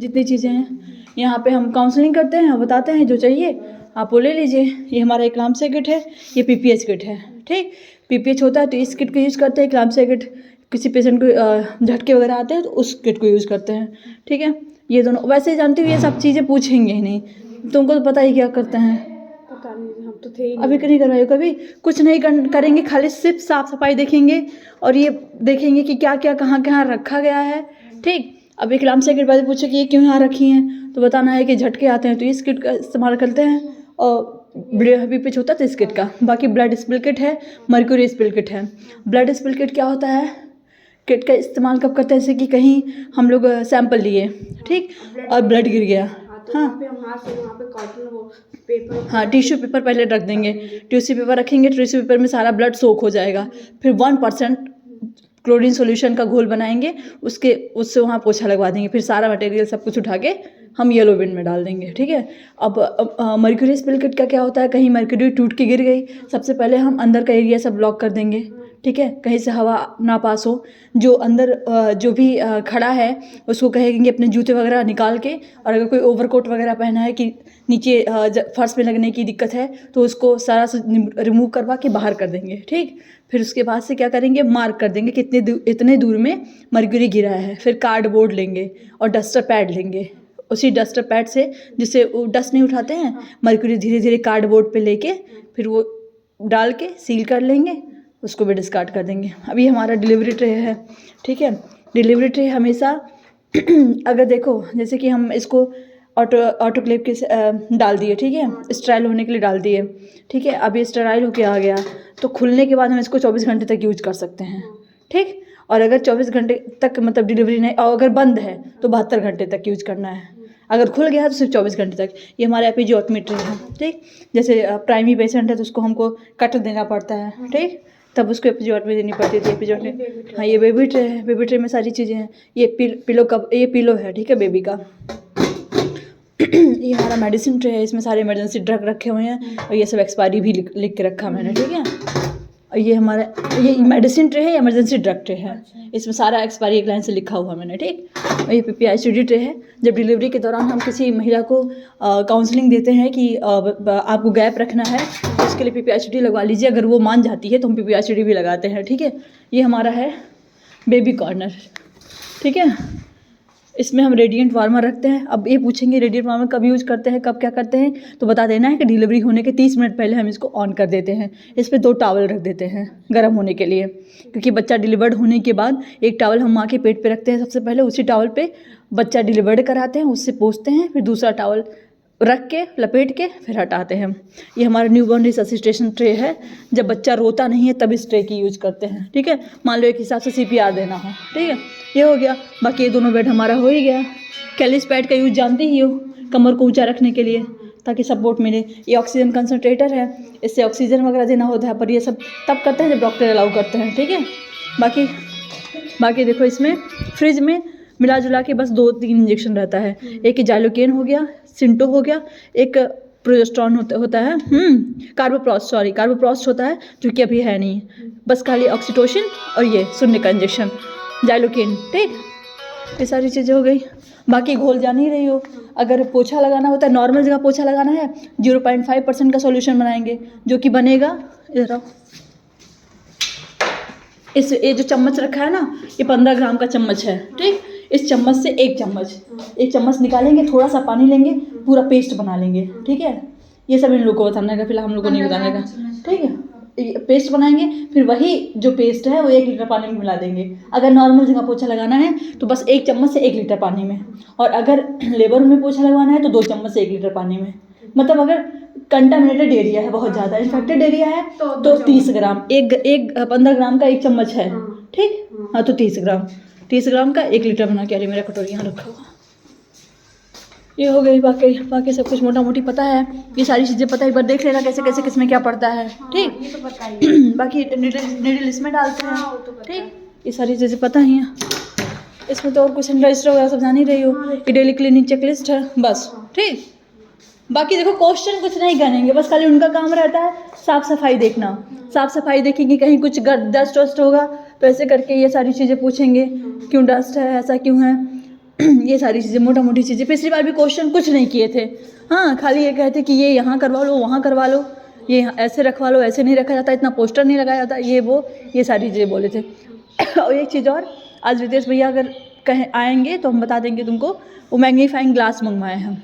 जितनी चीज़ें हैं यहाँ पे हम काउंसलिंग करते हैं, बताते हैं जो चाहिए आप वो ले लीजिए। ये हमारा इक्लाम्सिया किट है, ये पीपीएच किट है। ठीक, पीपीएच होता है तो इस किट को यूज़ करते हैं। इक्लाम्सिया किट किसी पेशेंट को झटके वगैरह आते हैं तो उस किट को यूज़ करते हैं। ठीक है, ये दोनों वैसे जानती हूँ ये सब चीज़ें पूछेंगे ही नहीं, तुमको तो पता ही क्या करते हैं। पता नहीं, हम तो थे ही अभी नहीं करवाए कभी, कुछ नहीं करेंगे, खाली सिर्फ साफ सफाई देखेंगे और ये देखेंगे कि क्या क्या कहाँ कहाँ रखा गया है। ठीक, अब इक्लाम्सिया किट बाद पूछे कि ये क्यों यहाँ रखी हैं, तो बताना है कि झटके आते हैं तो इस किट का इस्तेमाल करते हैं, और पीपीएच होता है तो इस किट का। बाकी ब्लड स्पिल किट है, मर्क्यूरी स्पिल किट है। ब्लड स्पिल किट क्या होता है, किट का इस्तेमाल कब करते हैं, जैसे कि कहीं हम लोग सैंपल लिए, ठीक, और ब्लड गिर गया, हाँ वहाँ पे कॉटन वो पेपर, हाँ टिश्यू पेपर पहले रख देंगे। टिश्यू पेपर रखेंगे, टिश्यू पेपर में सारा ब्लड सोख हो जाएगा, फिर 1% क्लोरीन सॉल्यूशन का घोल बनाएंगे, उससे वहाँ पोछा लगवा देंगे, फिर सारा मटेरियल सब कुछ उठा के हम येलो बिन में डाल देंगे। ठीक है, अब मर्क्यूरी स्पिल किट का क्या होता है, कहीं मर्क्यूरी टूट के गिर गई, सबसे पहले हम अंदर का एरिया सब ब्लॉक कर देंगे। ठीक है, कहीं से हवा ना पास हो, जो अंदर जो भी खड़ा है उसको कहेंगे अपने जूते वगैरह निकाल के, और अगर कोई ओवरकोट वगैरह पहना है कि नीचे फर्श में लगने की दिक्कत है तो उसको सारा से रिमूव करवा के बाहर कर देंगे। ठीक, फिर उसके बाद से क्या करेंगे, मार्क कर देंगे इतने दूर में मर्क्यूरी गिरा है। फिर कार्डबोर्ड लेंगे और डस्टर पैड लेंगे, उसी डस्टर पैड से जिससे वो डस्ट नहीं उठाते हैं, मर्क्यूरी धीरे धीरे कार्डबोर्ड पे लेके फिर वो डाल के सील कर लेंगे, उसको भी डिस्कार्ड कर देंगे। अभी हमारा डिलीवरी ट्रे है। ठीक है, डिलीवरी ट्रे हमेशा अगर देखो जैसे कि हम इसको ऑटोक्लेव के डाल दिए, ठीक है, स्टेराइल होने के लिए डाल दिए। ठीक है, अब ये स्टेराइल होके आ गया तो खुलने के बाद हम इसको 24 घंटे तक यूज कर सकते हैं। ठीक, और अगर 24 घंटे तक मतलब डिलीवरी नहीं, और अगर बंद है तो 72 घंटे तक यूज करना है। अगर खुल गया तो सिर्फ 24 घंटे तक। ये हमारा एपिजोटमी ट्रे है। ठीक, जैसे प्राइमरी पेशेंट है तो उसको हमको कट देना पड़ता है, ठीक, तब उसको एपिजोटमी देनी पड़ती थी। एपिजोटमी, हाँ ये बेबी ट्रे है, बेबी ट्रे में सारी चीज़ें हैं। ये पिलो का, ये पिलो है, ठीक है, बेबी का। ये हमारा मेडिसिन ट्रे है, इसमें सारे इमरजेंसी ड्रग रखे हुए हैं, और ये सब एक्सपायरी भी लिख के रखा मैंने। ठीक है, और ये हमारा ये मेडिसिन ट्रे है, इमरजेंसी ड्रग ट्रे है, इसमें सारा एक्सपायरी एक लाइन से लिखा हुआ मैंने। ठीक, और ये पीपीआईसीडी ट्रे है। जब डिलीवरी के दौरान हम किसी महिला को काउंसलिंग देते हैं कि आपको गैप रखना है तो उसके लिए पीपीआईसीडी लगवा लीजिए, अगर वो मान जाती है तो हम पीपीआईसीडी भी लगाते हैं। ठीक है, ये हमारा है बेबी कॉर्नर। ठीक है, इसमें हम रेडिएंट वार्मर रखते हैं। अब ये पूछेंगे रेडिएंट वार्मर कब यूज़ करते हैं, कब क्या करते हैं, तो बता देना है कि डिलीवरी होने के 30 मिनट पहले हम इसको ऑन कर देते हैं। इस पर 2 टॉवल रख देते हैं गर्म होने के लिए, क्योंकि बच्चा डिलीवर्ड होने के बाद एक टॉवल हम माँ के पेट पे रखते हैं सबसे पहले, उसी टॉवल पे बच्चा डिलीवर्ड कराते हैं, उससे पोंछते हैं, फिर दूसरा टॉवल रख के लपेट के फिर हटाते हैं। ये हमारा न्यूबॉर्न रिससिटेशन ट्रे है। जब बच्चा रोता नहीं है तब इस ट्रे की यूज़ करते हैं। ठीक है, मान लो एक हिसाब से CPR देना हो, ठीक है, ये हो गया। बाकी ये दोनों बेड हमारा हो ही गया। कैलिस पैड का यूज़ जानते ही हो, कमर को ऊंचा रखने के लिए ताकि सपोर्ट मिले। ये ऑक्सीजन कंसनट्रेटर है, इससे ऑक्सीजन वगैरह देना होता है, पर ये सब तब करते हैं जब डॉक्टर अलाउ करते हैं। ठीक है, बाकी देखो इसमें फ्रिज में मिला जुला के बस 2-3 इंजेक्शन रहता है। एक जाइलोकेन हो गया, सिंटो हो गया, एक प्रोजेस्टेरॉन होता है, कार्बोप्रॉस्ट होता है जो कि अभी है नहीं, बस खाली ऑक्सीटोसिन और ये शून्य का इंजेक्शन जाइलोकेन। ठीक, ये सारी चीज़ें हो गई। बाकी घोल जान ही रही हो, अगर पोछा लगाना होता है, नॉर्मल जगह पोछा लगाना है 0.5% का सॉल्यूशन बनाएंगे, जो कि बनेगा इधर आओ, ये जो चम्मच रखा है ना, ये 15 ग्राम का चम्मच है। ठीक, इस चम्मच से एक चम्मच निकालेंगे, थोड़ा सा पानी लेंगे, पूरा पेस्ट बना लेंगे। ठीक है, ये सब इन लोगों को बताने का, फिलहाल हम लोग को नहीं बताने का। ठीक है, पेस्ट बनाएंगे, फिर वही जो पेस्ट है वो 1 लीटर पानी में मिला देंगे। अगर नॉर्मल जगह पोछा लगाना है तो बस 1 चम्मच से 1 लीटर पानी में, और अगर लेबर में पोछा लगवाना है तो 2 चम्मच से 1 लीटर पानी में। मतलब अगर कंटामिनेटेड एरिया है, बहुत ज़्यादा इन्फेक्टेड एरिया है तो 30 ग्राम, 15 ग्राम का 1 चम्मच है। ठीक, हाँ, तो 30 ग्राम का 1 लीटर बना के। अरे मेरा कटोरी यहाँ रखा हुआ, ये हो गई। बाकी सब कुछ मोटा मोटी पता है, ये सारी चीज़ें पता है, एक बार देख लेना कैसे कैसे किसमें क्या पड़ता है। ठीक, ये तो पता ही बाकी नीडल इसमें डालते हैं। ठीक, ये सारी चीज़ें पता ही हैं। इसमें तो और कुछ रजिस्टर वगैरह सब जान ही रही हो, ये डेली क्लीनिंग चेकलिस्ट है बस। ठीक, बाकी देखो क्वेश्चन कुछ नहीं करेंगे, बस खाली उनका काम रहता है साफ़ सफाई देखना। साफ़ सफाई देखेंगे, कहीं कुछ डस्ट वस्ट होगा तो ऐसे करके ये सारी चीज़ें पूछेंगे, क्यों डस्ट है, ऐसा क्यों है, ये सारी चीज़ें मोटा मोटी चीज़ें, पिछली बार भी क्वेश्चन कुछ नहीं किए थे। हाँ, खाली ये कहते कि ये यहाँ करवा लो, वहाँ करवा लो, ये ऐसे रखवा लो, ऐसे नहीं रखा जाता, इतना पोस्टर नहीं लगाया जाता, ये सारी चीज़ें बोले थे। और एक चीज़ और, आज रितेश भैया अगर कहें आएंगे तो हम बता देंगे तुमको, वो मैग्नीफाइंग ग्लास मंगवाए हैं।